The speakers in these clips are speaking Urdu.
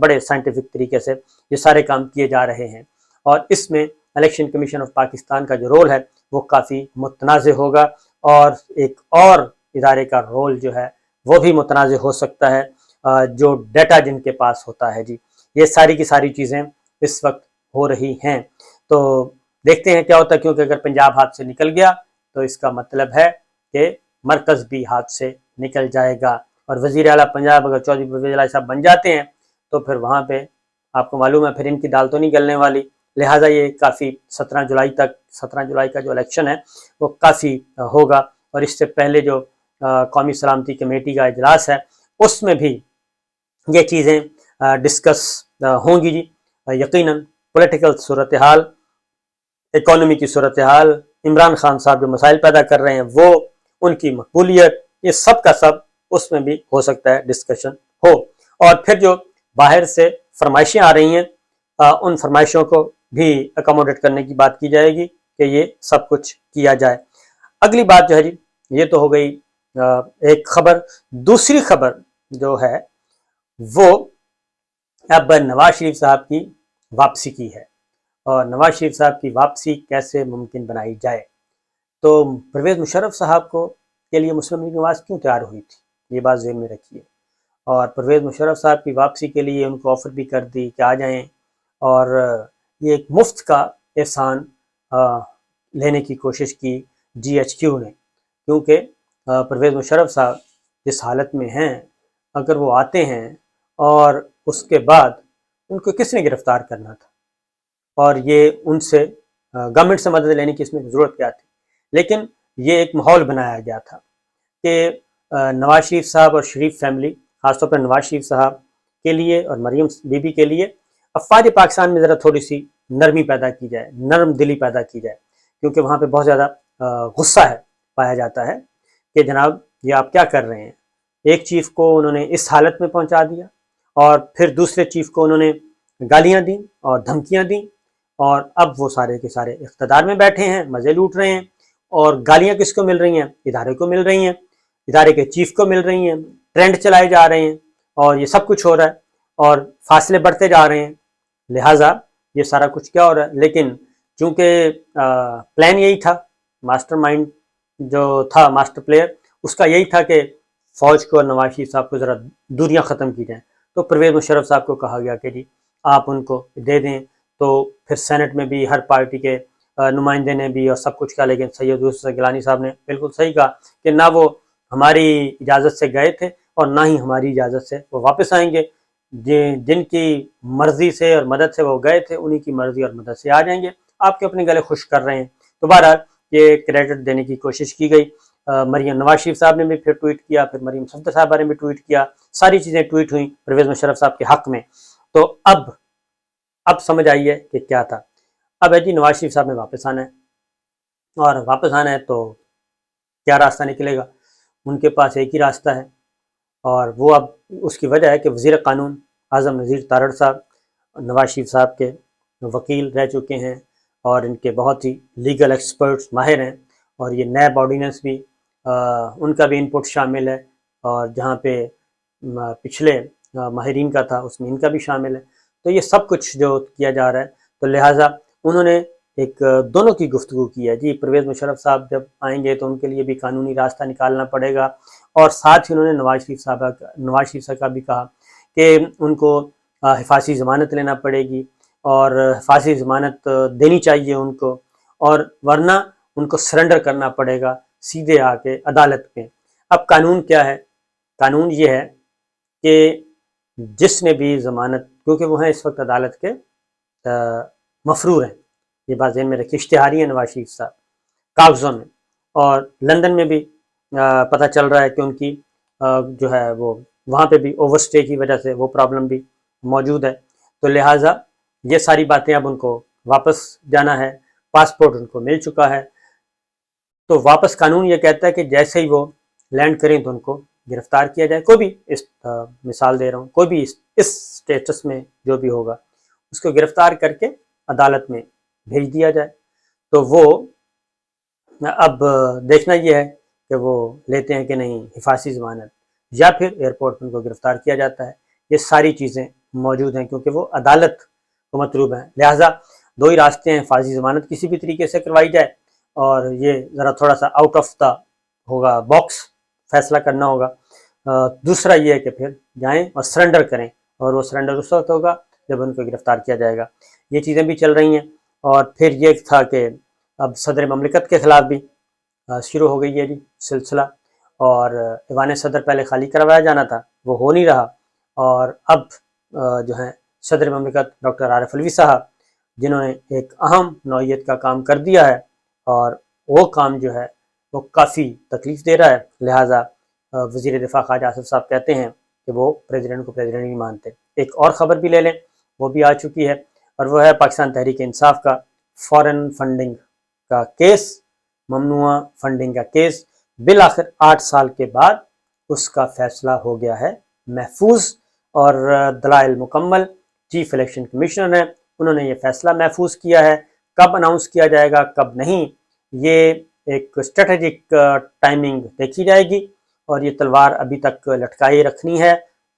بڑے سائنٹیفک طریقے سے یہ سارے کام کیے جا رہے ہیں، اور اس میں الیکشن کمیشن آف پاکستان کا جو رول ہے وہ کافی متنازع ہوگا، اور ایک اور ادارے کا رول جو ہے وہ بھی متنازع ہو سکتا ہے، جو ڈیٹا جن کے پاس ہوتا ہے جی۔ یہ ساری کی ساری چیزیں اس وقت ہو رہی ہیں، تو دیکھتے ہیں کیا ہوتا ہے، کیونکہ اگر پنجاب ہاتھ سے نکل گیا تو اس کا مطلب ہے کہ مرکز بھی ہاتھ سے نکل جائے گا، اور وزیر اعلیٰ پنجاب اگر چودھری پرویز الہی صاحب بن جاتے ہیں تو پھر وہاں پہ آپ کو معلوم ہے پھر ان کی دال تو نہیں گلنے والی، لہٰذا یہ کافی 17 جولائی کا جو الیکشن ہے وہ کافی ہوگا، اور اس سے پہلے جو قومی سلامتی کمیٹی کا اجلاس ہے اس میں بھی یہ چیزیں ڈسکس ہوں گی جی۔ یقیناً پولیٹیکل صورتحال، اکانومی کی صورتحال، عمران خان صاحب جو مسائل پیدا کر رہے ہیں وہ، ان کی مقبولیت، یہ سب کا سب اس میں بھی ہو سکتا ہے ڈسکشن ہو، اور پھر جو باہر سے فرمائشیں آ رہی ہیں ان فرمائشوں کو بھی اکاموڈیٹ کرنے کی بات کی جائے گی کہ یہ سب کچھ کیا جائے۔ اگلی بات جو ہے جی، یہ تو ہو گئی ایک خبر۔ دوسری خبر جو ہے وہ اب نواز شریف صاحب کی واپسی کی ہے، اور نواز شریف صاحب کی واپسی کیسے ممکن بنائی جائے۔ تو پرویز مشرف صاحب کو کے لیے مسلم لیگ نواز کیوں تیار ہوئی تھی، یہ بات ذہن میں رکھیے، اور پرویز مشرف صاحب کی واپسی کے لیے ان کو آفر بھی کر دی کہ آ جائیں، اور یہ ایک مفت کا احسان لینے کی کوشش کی جی ایچ کیو نے، کیونکہ پرویز مشرف صاحب جس حالت میں ہیں، اگر وہ آتے ہیں اور اس کے بعد ان کو کس نے گرفتار کرنا تھا، اور یہ ان سے گورنمنٹ سے مدد لینے کی اس میں ضرورت کیا تھی، لیکن یہ ایک ماحول بنایا گیا تھا کہ نواز شریف صاحب اور شریف فیملی، خاص طور پر نواز شریف صاحب کے لیے اور مریم بی بی کے لیے افواج پاکستان میں ذرا تھوڑی سی نرمی پیدا کی جائے، نرم دلی پیدا کی جائے، کیونکہ وہاں پہ بہت زیادہ غصہ ہے، پایا جاتا ہے کہ جناب یہ آپ کیا کر رہے ہیں، ایک چیف کو انہوں نے اس حالت میں پہنچا دیا، اور پھر دوسرے چیف کو انہوں نے گالیاں دیں اور دھمکیاں دیں، اور اب وہ سارے کے سارے اقتدار میں بیٹھے ہیں، مزے لوٹ رہے ہیں، اور گالیاں کس کو مل رہی ہیں، ادارے کو مل رہی ہیں، ادارے کے چیف کو مل رہی ہیں، ٹرینڈ چلائے جا رہے ہیں، اور یہ سب کچھ ہو رہا ہے، اور فاصلے بڑھتے جا رہے ہیں، لہٰذا یہ سارا کچھ کیا ہو رہا ہے۔ لیکن چونکہ پلان یہی تھا، ماسٹر مائنڈ جو تھا، ماسٹر پلیئر اس کا یہی تھا کہ فوج کو اور نواز شریف صاحب کو ذرا دوریاں ختم کی جائیں، تو پرویز مشرف صاحب کو کہا گیا کہ جی آپ ان کو دے دیں، تو پھر سینٹ میں بھی ہر پارٹی کے نمائندے نے بھی اور سب کچھ کہا، لیکن سید یوسف گیلانی صاحب نے بالکل صحیح کہا کہ نہ وہ ہماری اجازت سے گئے تھے اور نہ ہی ہماری اجازت سے وہ واپس آئیں گے، جن کی مرضی سے اور مدد سے وہ گئے تھے انہی کی مرضی اور مدد سے آ جائیں گے، آپ کے اپنے گلے خوش کر رہے ہیں۔ تو بہرحال یہ کریڈٹ دینے کی کوشش کی گئی، مریم نواز شریف صاحب نے بھی پھر ٹویٹ کیا، پھر مریم صفدر صاحبہ نے بھی ٹویٹ کیا، ساری چیزیں ٹویٹ ہوئیں پرویز مشرف صاحب کے حق میں۔ تو اب سمجھ آئیے کہ کیا تھا، اب ہے جی نواز شریف صاحب نے واپس آنا ہے، اور واپس آنا ہے تو کیا راستہ نکلے گا، ان کے پاس ایک ہی راستہ ہے، اور وہ اب اس کی وجہ ہے کہ وزیر قانون اعظم نذیر تارڑ صاحب نواز شریف صاحب کے وکیل رہ چکے ہیں، اور ان کے بہت ہی لیگل ایکسپرٹس ماہر ہیں، اور یہ نیب آرڈیننس بھی ان کا بھی انپٹ شامل ہے، اور جہاں پہ پچھلے ماہرین کا تھا اس میں ان کا بھی شامل ہے، تو یہ سب کچھ جو کیا جا رہا ہے، تو لہٰذا انہوں نے ایک دونوں کی گفتگو کی ہے جی۔ پرویز مشرف صاحب جب آئیں گے تو ان کے لیے بھی قانونی راستہ نکالنا پڑے گا، اور ساتھ ہی انہوں نے نواز شریف صاحب کا بھی کہا کہ ان کو حفاظتی ضمانت لینا پڑے گی، اور حفاظتی ضمانت دینی چاہیے ان کو، اور ورنہ ان کو سرنڈر کرنا پڑے گا سیدھے آ کے عدالت پہ۔ اب قانون کیا ہے، قانون یہ ہے کہ جس نے بھی ضمانت، کیونکہ وہ ہیں اس وقت عدالت کے مفرور ہیں، یہ بات ذہن میں رکھیے، اشتہاری ہیں نواز شریف صاحب کاغذوں میں، اور لندن میں بھی پتہ چل رہا ہے کہ ان کی جو ہے وہ وہاں پہ بھی اوور سٹے کی وجہ سے وہ پرابلم بھی موجود ہے، تو لہٰذا یہ ساری باتیں اب ان کو واپس جانا ہے، پاسپورٹ ان کو مل چکا ہے، تو واپس قانون یہ کہتا ہے کہ جیسے ہی وہ لینڈ کریں تو ان کو گرفتار کیا جائے، کوئی بھی اس مثال دے رہا ہوں، کوئی بھی اس سٹیٹس میں جو بھی ہوگا اس کو گرفتار کر کے عدالت میں بھیج دیا جائے۔ تو وہ اب دیکھنا یہ ہے کہ وہ لیتے ہیں کہ نہیں حفاظتی ضمانت، یا پھر ایئرپورٹ پر ان کو گرفتار کیا جاتا ہے، یہ ساری چیزیں موجود ہیں کیونکہ وہ عدالت کو مطلوب ہیں. لہٰذا دو ہی راستے ہیں، فارضی ضمانت کسی بھی طریقے سے کروائی جائے، اور یہ ذرا تھوڑا سا آؤٹ آف دا ہوگا باکس فیصلہ کرنا ہوگا. دوسرا یہ ہے کہ پھر جائیں اور سرنڈر کریں، اور وہ سرنڈر اس وقت ہوگا جب ان کو گرفتار کیا جائے گا. یہ چیزیں بھی چل رہی ہیں. اور پھر یہ تھا کہ اب صدر مملکت کے خلاف بھی شروع ہو گئی ہے جی سلسلہ، اور ایوان صدر پہلے خالی کروایا جانا تھا، وہ ہو نہیں رہا، اور اب جو ہیں صدر مملکت ڈاکٹر عارف علوی صاحب، جنہوں نے ایک اہم نوعیت کا کام کر دیا ہے، اور وہ کام جو ہے وہ کافی تکلیف دے رہا ہے. لہٰذا وزیر دفاع خواجہ آصف صاحب کہتے ہیں کہ وہ پریزیڈنٹ کو پریزیڈنٹ نہیں مانتے. ایک اور خبر بھی لے لیں، وہ بھی آ چکی ہے، اور وہ ہے پاکستان تحریک انصاف کا فارن فنڈنگ کا کیس، ممنوع فنڈنگ کا کیس. بالآخر 8 سال کے بعد اس کا فیصلہ ہو گیا ہے محفوظ، اور دلائل مکمل. چیف الیکشن کمیشنر ہیں، انہوں نے یہ فیصلہ محفوظ کیا ہے. کب اناؤنس کیا جائے گا کب نہیں، یہ ایک اسٹریٹجک ٹائمنگ دیکھی جائے گی، اور یہ تلوار ابھی تک لٹکائی رکھنی ہے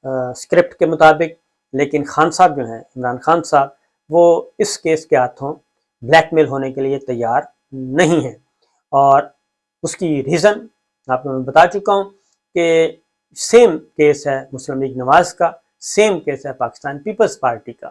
اسکرپٹ کے مطابق. لیکن خان صاحب جو ہیں، عمران خان صاحب، وہ اس کیس کے ہاتھوں بلیک میل ہونے کے لیے تیار نہیں ہیں. اور اس کی ریزن آپ کو میں بتا چکا ہوں کہ سیم کیس ہے مسلم لیگ نواز کا، سیم کیس ہے پاکستان پیپلز پارٹی کا،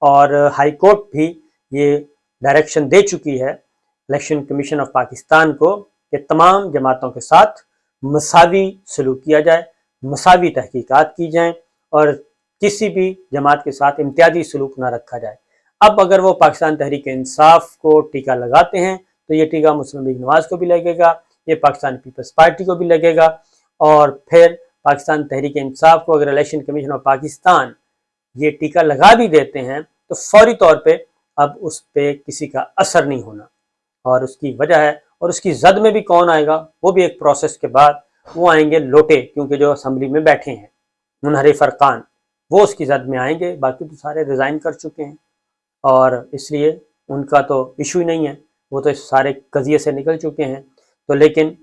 اور ہائی کورٹ بھی یہ ڈائریکشن دے چکی ہے الیکشن کمیشن آف پاکستان کو کہ تمام جماعتوں کے ساتھ مساوی سلوک کیا جائے، مساوی تحقیقات کی جائیں، اور کسی بھی جماعت کے ساتھ امتیازی سلوک نہ رکھا جائے. اب اگر وہ پاکستان تحریک انصاف کو ٹیکہ لگاتے ہیں تو یہ ٹیکہ مسلم لیگ نواز کو بھی لگے گا، یہ پاکستان پیپلز پارٹی کو بھی لگے گا، اور پھر پاکستان تحریک انصاف کو اگر الیکشن کمیشن آف پاکستان یہ ٹیکہ لگا بھی دیتے ہیں تو فوری طور پہ اب اس پہ کسی کا اثر نہیں ہونا. اور اس کی وجہ ہے، اور اس کی زد میں بھی کون آئے گا، وہ بھی ایک پروسیس کے بعد وہ آئیں گے لوٹے، کیونکہ جو اسمبلی میں بیٹھے ہیں منحرف ارکان، وہ اس کی زد میں آئیں گے. باقی تو سارے ریزائن کر چکے ہیں، اور اس لیے ان کا تو ایشو ہی نہیں ہے، وہ تو اس سارے قضیے سے نکل چکے ہیں. تو لیکن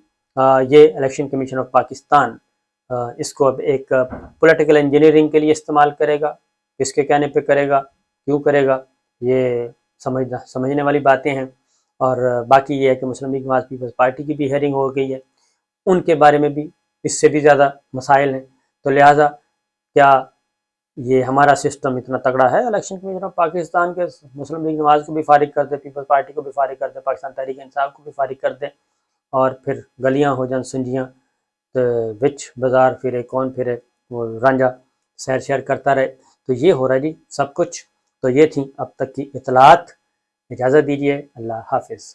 یہ الیکشن کمیشن آف پاکستان اس کو اب ایک پولیٹیکل انجینئرنگ کے لیے استعمال کرے گا. کس کے کہنے پہ کرے گا، کیوں کرے گا، یہ سمجھنے والی باتیں ہیں. اور باقی یہ ہے کہ مسلم لیگ نواز پیپلز پارٹی کی بھی ہیئرنگ ہو گئی ہے، ان کے بارے میں بھی اس سے بھی زیادہ مسائل ہیں. تو لہٰذا کیا یہ ہمارا سسٹم اتنا تگڑا ہے الیکشن کمیشن آف پاکستان کے مسلم لیگ نواز کو بھی فارغ کر دے، پیپلز پارٹی کو بھی فارغ کر دے، پاکستان تحریک انصاف کو بھی فارغ کر دے، اور پھر گلیاں ہو جان سنجیاں، تو وچ بازار پھرے کون پھرے، وہ رانجھا سیر شیر کرتا رہے. تو یہ ہو رہا ہے جی سب کچھ. تو یہ تھیں اب تک کی اطلاعات. اجازت دیجیے، اللہ حافظ.